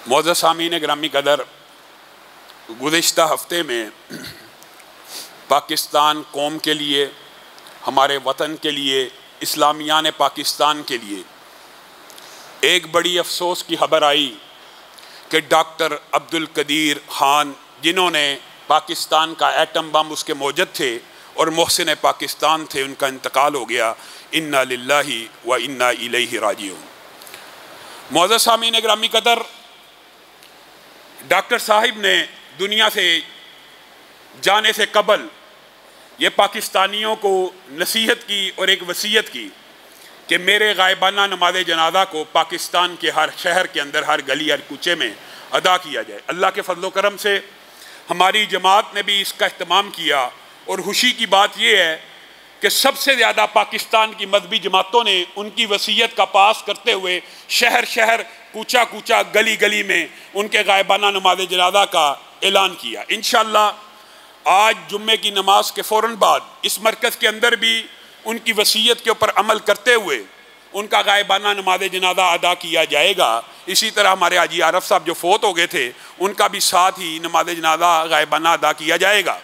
मौजूद सामीन ग्रामी कदर, गुज़िश्ता हफ्ते में पाकिस्तान कौम के लिए, हमारे वतन के लिए, इस्लामियान पाकिस्तान के लिए एक बड़ी अफसोस की खबर आई कि डॉक्टर अब्दुल कदीर खान, जिन्होंने पाकिस्तान का एटम बम उसके मौजद थे और मोहसिन पाकिस्तान थे, उनका इंतकाल हो गया। इन्ना लिल्लाहि व इन्ना इलैहि राजिऊन। मौजूद सामीन ग्रामी कदर, डॉक्टर साहिब ने दुनिया से जाने से कबल ये पाकिस्तानियों को नसीहत की और एक वसीयत की कि मेरे गायबाना नमाज जनाजा को पाकिस्तान के हर शहर के अंदर, हर गली, हर कूचे में अदा किया जाए। अल्लाह के फजल करम से हमारी जमात ने भी इसका अहतमाम किया और खुशी की बात यह है कि सबसे ज़्यादा पाकिस्तान की मजहबी जमातों ने उनकी वसीयत का पास करते हुए शहर शहर, कूचा कूचा, गली गली में उनके गायबाना नमाज जनाजा का ऐलान किया। इंशाअल्लाह आज जुम्मे की नमाज के फ़ौरन बाद इस मरकज़ के अंदर भी उनकी वसीयत के ऊपर अमल करते हुए उनका गायबाना नमाज जनाजा अदा किया जाएगा। इसी तरह हमारे हाजी आरफ साहब जो फोत हो गए थे, उनका भी साथ ही नमाज जनाजा गायबाना अदा किया जाएगा।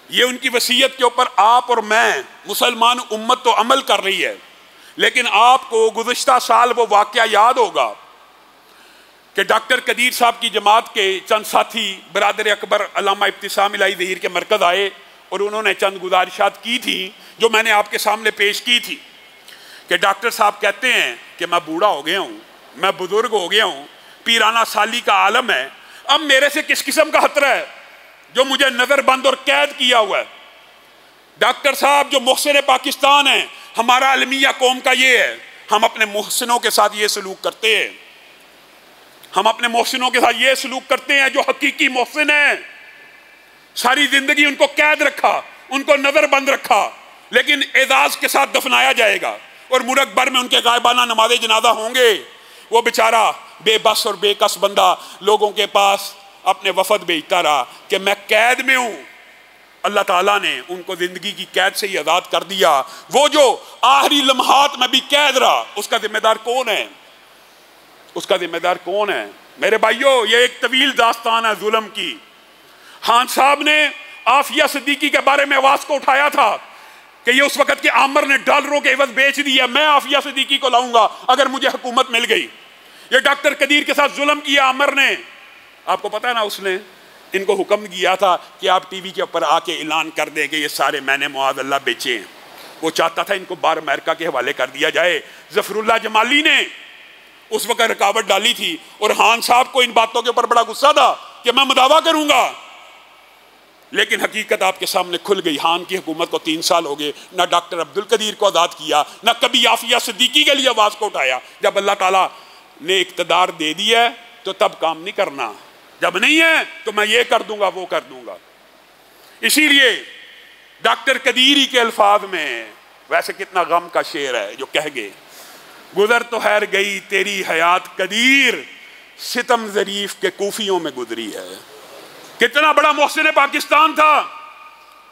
ये उनकी वसीयत के ऊपर आप और मैं, मुसलमान उम्मत तो अमल कर रही है, लेकिन आपको गुज़िश्ता साल वो वाक़या याद होगा कि डॉक्टर कदीर साहब की जमात के चंद साथी बरादर अकबर अल्लामा इब्तिसाम इलाही ज़हीर के मरकज़ आए और उन्होंने चंद गुजारिशात की थी जो मैंने आपके सामने पेश की थी कि डॉक्टर साहब कहते हैं कि मैं बूढ़ा हो गया हूँ, मैं बुज़ुर्ग हो गया हूँ, पीराना साली का आलम है, अब मेरे से किस किस्म का खतरा है जो मुझे नज़रबंद और कैद किया हुआ है। डॉक्टर साहब जो मोहसिन पाकिस्तान है, हमारा अलमिया कौम का ये है, हम अपने मोहसिनों के साथ ये सलूक करते हैं, हम अपने मोहसिनों के साथ ये सलूक करते हैं जो हकीकी मोहसिन है। सारी जिंदगी उनको कैद रखा, उनको नज़रबंद रखा, लेकिन एजाज के साथ दफनाया जाएगा और मुल्क भर में उनके गायबाना नमाज जनाजा होंगे। वो बेचारा बेबस और बेकस बंदा लोगों के पास अपने वफद भेजता रहा कि मैं कैद में हूँ। अल्लाह ताला ने उनको ज़िंदगी की कैद से ही आज़ाद कर दिया। वो जो आखिरी लम्हात में भी कैद रहा, उसका जिम्मेदार कौन है? उसका जिम्मेदार कौन है? मेरे भाइयों, ये एक तवील दास्तान है जुल्म की। खान साहब ने आफिया सिद्दीकी के बारे में आवाज़ को उठाया था कि ये उस वक़्त के आमर ने डॉलरों के एवज बेच दिया, मैं आफिया सिद्दीकी को लाऊंगा अगर मुझे हुकूमत मिल गई। ये डॉक्टर कदीर के साथ जुल्म किया आमर ने। आपको पता है ना, उसने इनको हुक्म किया था कि आप टीवी के ऊपर आके ऐलान कर दें कि ये सारे मैंने मुआज़ अल्लाह बेचे हैं। वो चाहता था इनको बार अमेरिका के हवाले कर दिया जाए। ज़फ़रुल्लाह जमाली ने उस वक़्त रुकावट डाली थी और खान साहब को इन बातों के ऊपर बड़ा गुस्सा था कि मैं मुदावा करूंगा, लेकिन हकीकत आपके सामने खुल गई। खान की हुकूमत को 3 साल हो गए, ना डॉक्टर अब्दुल कदीर को आज़ाद किया, ना कभी आफिया सिद्दीकी के लिए आवाज़ को उठाया। जब अल्लाह ताला ने इक़्तिदार दे दिया तो तब काम नहीं करना, जब नहीं है तो मैं ये कर दूंगा, वो कर दूंगा। इसीलिए डॉक्टर कदीरी के अल्फाज में, वैसे कितना गम का शेर है जो कह गए, गुजर तो हैर गई तेरी हयात कदीर, सितम ज़रीफ के कूफियों में गुजरी है। कितना बड़ा मोहसिन पाकिस्तान था,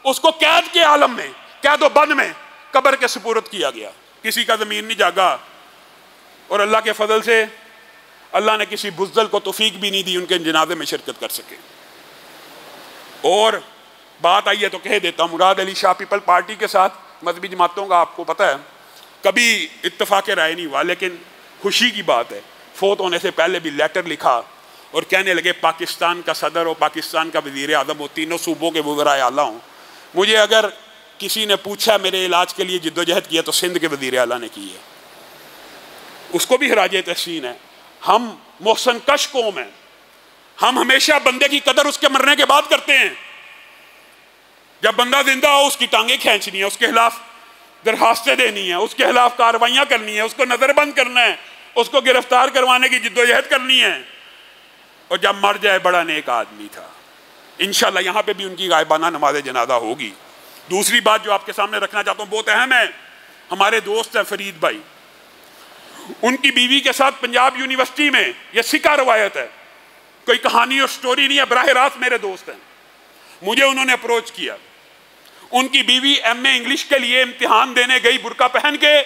उसको कैद के आलम में, कैद बंद में कब्र के सुपुर्द किया गया। किसी का ज़मीर नहीं जागा और अल्लाह के फजल से अल्लाह ने किसी बुज़दिल को तौफीक भी नहीं दी उनके जनाजे में शिरकत कर सके। और बात आई है तो कह देता हूँ, मुराद अली शाह पीपल पार्टी के साथ मजहबी जमातों का आपको पता है कभी इत्तफाक़ राय नहीं हुआ, लेकिन खुशी की बात है फोत होने से पहले भी लेटर लिखा और कहने लगे पाकिस्तान का सदर और पाकिस्तान का वज़ीर आज़म हो, तीनों सूबों के वज़ीर आला हों। मुझे अगर किसी ने पूछा मेरे इलाज के लिए जिद्दोजहद किया तो सिंध के वज़ीर आला ने की है, उसको भी खराज तहसीन है। हम मोहसन कश कौम हैं, हम हमेशा बंदे की कदर उसके मरने के बाद करते हैं। जब बंदा जिंदा हो उसकी टांगें खींचनी है, उसके खिलाफ दरखास्तें देनी है, उसके खिलाफ कार्रवाइयाँ करनी है, उसको नज़रबंद करना है, उसको गिरफ्तार करवाने की जिद्दोजहद करनी है। और जब मर जाए बड़ा नेक आदमी था। इंशाल्लाह यहाँ पे भी उनकी गायबाना नमाज जनाजा होगी। दूसरी बात जो आपके सामने रखना चाहता हूँ बहुत अहम है, हमारे दोस्त हैं फरीद भाई, उनकी बीवी के साथ पंजाब यूनिवर्सिटी में, यह सिक्का रवायत है, कोई कहानी और स्टोरी नहीं है, बराह रास्त मेरे दोस्त हैं। मुझे उन्होंने अप्रोच किया, उनकी बीवी एमए इंग्लिश के लिए इम्तिहान देने गई बुर्का पहन के,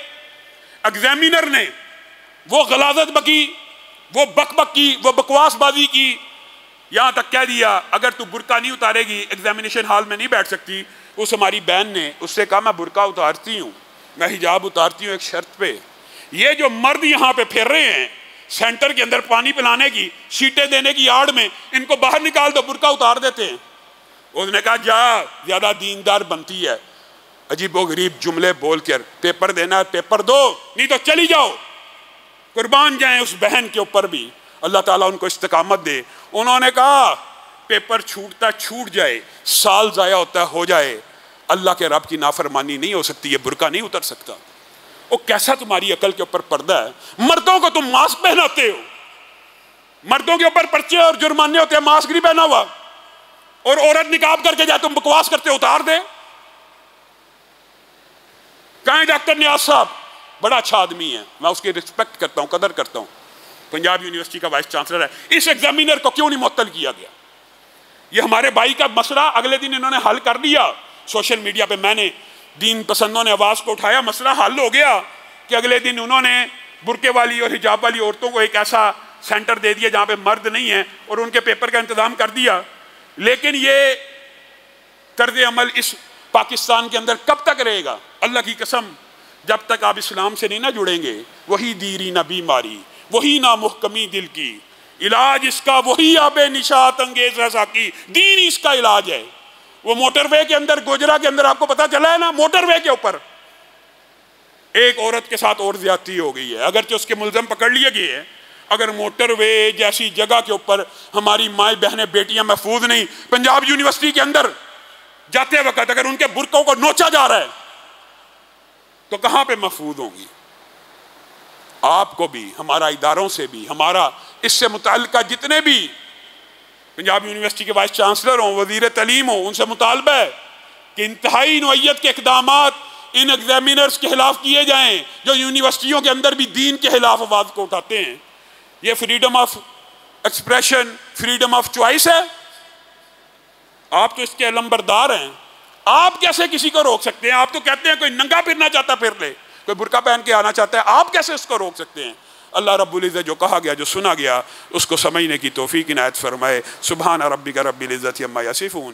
एग्जामिनर ने वो गलाजत बकी वो बकबक की, वो बकवासबाजी की। यहाँ तक कह दिया अगर तू बुर्का नहीं उतारेगी एग्जामिनेशन हॉल में नहीं बैठ सकती। उस हमारी बहन ने उससे कहा मैं बुर्का उतारती हूँ, मैं हिजाब उतारती हूँ एक शर्त पे। ये जो मर्द यहाँ पे फिर रहे हैं सेंटर के अंदर पानी पिलाने की, सीटें देने की आड़ में, इनको बाहर निकाल दो, बुर्का उतार देते हैं। उसने कहा जा, ज्यादा दीनदार बनती है, अजीबो गरीब जुमले बोलकर पेपर देना है पेपर दो, नहीं तो चली जाओ। कुर्बान जाएं उस बहन के ऊपर भी, अल्लाह ताला उनको इस्तिकामत दे। उन्होंने कहा पेपर छूटता छूट जाए, साल जाया होता हो जाए, अल्लाह के रब की नाफरमानी नहीं हो सकती, ये बुर्का नहीं उतर सकता। वो कैसा तुम्हारी अकल के ऊपर पर्दा है? मर्दों को तुम मास्क पहनाते हो, मर्दों के ऊपर पर्चे और जुर्माने होते हैं, मास्क नहीं पहना हुआ, और औरत निकाब करके जाए तुम बकवास करते हो, उतार दे। कहें डॉक्टर नियाज साहब बड़ा अच्छा आदमी है, मैं उसकी रिस्पेक्ट करता हूं, कदर करता हूं, पंजाब यूनिवर्सिटी का वाइस चांसलर है, इस एग्जामिनर को क्यों नहीं मुअत्तल किया गया? ये हमारे भाई का मसला अगले दिन इन्होंने हल कर दिया सोशल मीडिया पे, मैंने दीन पसंदों ने आवाज को उठाया, मसला हल हो गया कि अगले दिन उन्होंने बुरके वाली और हिजाब वाली औरतों को एक ऐसा सेंटर दे दिया जहां पे मर्द नहीं है और उनके पेपर का इंतजाम कर दिया। लेकिन ये तर्ज अमल इस पाकिस्तान के अंदर कब तक रहेगा? अल्लाह की कसम, जब तक आप इस्लाम से नहीं ना जुड़ेंगे, वही दीरी ना बीमारी, वही ना मुहकमी दिल की, इलाज इसका वही आबे निशात अंगेज रसा की, दीन इसका इलाज है। वो मोटरवे के अंदर, गोजरा के अंदर, आपको पता चला है ना, मोटरवे के ऊपर एक औरत के साथ और ज्यादती हो गई है, अगरचे उसके मुलजम पकड़ लिए गए हैं। अगर मोटरवे जैसी जगह के ऊपर हमारी माए बहनें बेटियां महफूज नहीं, पंजाब यूनिवर्सिटी के अंदर जाते वक्त अगर उनके बुरकों को नोचा जा रहा है तो कहां पे महफूज होंगी? आपको भी, हमारा इदारों से भी, हमारा इससे मुताल्लिका जितने भी पंजाब यूनिवर्सिटी के वाइस चांसलर हों, वजीर तालीम हो, उनसे मुतालबा है कि इंतहाई नौइयत के इक़दामात इन एग्जामिनर्स के खिलाफ किए जाएं जो यूनिवर्सिटियों के अंदर भी दीन के खिलाफ आवाज को उठाते हैं। ये freedom of expression, freedom of choice है, आप तो इसके अलंबरदार हैं। आप कैसे किसी को रोक सकते हैं? आप तो कहते हैं कोई नंगा फिरना चाहता फिर ले, कोई बुर्का पहन के आना चाहता है, आप कैसे उसको रोक सकते हैं? अल्लाह रब्बुल इज़्ज़त जो कहा गया, जो सुना गया, उसको समझने की तौफीक इनायत फरमाए। सुभान रब्बिका रब्बिल इज़्ज़ति अम्मा यसिफून।